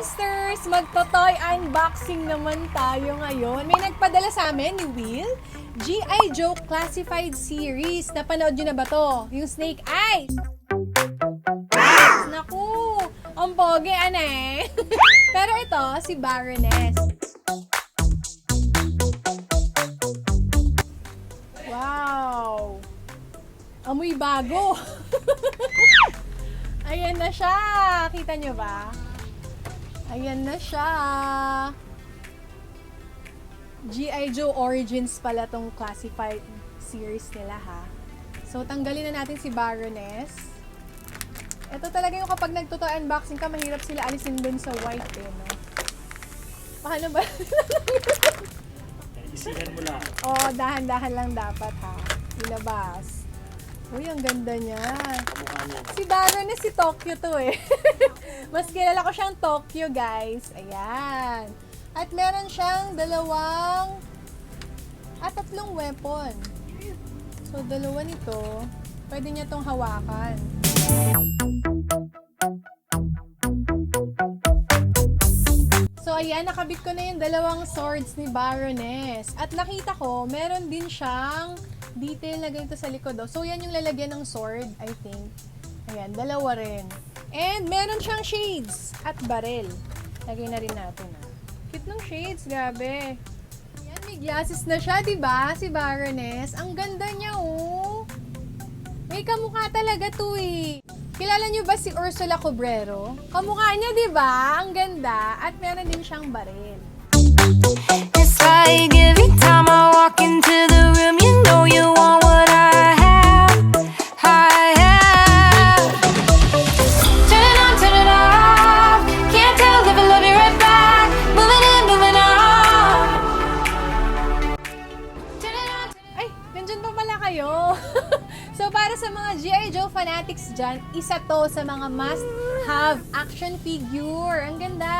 monsters! Magto-toy unboxing naman tayo ngayon. May nagpadala sa amin ni Will, G.I. Joe Classified Series. Napanood nyo na ba to? Yung Snake Eyes. Naku! Ang pogi, ane. Pero ito, si Baroness. Wow! Amoy bago. Ayan na siya. Kita nyo ba? Ayan na siya. G.I. Joe Origins pala tong classified series nila, ha. So, tanggalin na natin si Baroness. Ito talaga yung kapag nagtotoy unboxing ka, mahirap sila alisin dun sa white, eh, no? Paano ba? Isigan mo lang. Oo, dahan-dahan lang dapat, ha. Ilabas. Uy, ang ganda niya. Si Baroness, si Tokyo to, eh. Mas kilala ko siyang Tokyo, guys. Ayan. At meron siyang tatlong weapon. So, dalawa nito, pwede niya tong hawakan. So, ayan, nakabit ko na yung dalawang swords ni Baroness. At nakita ko, meron din siyang detail na ganito sa likod. Oh. So, yan yung lalagyan ng sword, I think. Ayan, dalawa rin. And, meron siyang shades at barrel. Lagay na rin natin, ah. Cute ng shades, grabe. Ayan, may glasses na siya, diba? Si Baroness. Ang ganda niya, oh. May kamukha talaga to, eh. Kilala niyo ba si Ursula Cobrero? Kamukha niya, diba? Ang ganda. At meron din siyang barrel. It's like every time I walk into the room, you know you want what I have. I have. Turn it on, turn it off. Can't tell if I love you right back. Moving in, moving on. Turn it on, turn it Ay, nandiyan pa pala kayo. So, para sa mga G.I. Joe fanatics dyan, isa to sa mga must-have action figure. Ang ganda!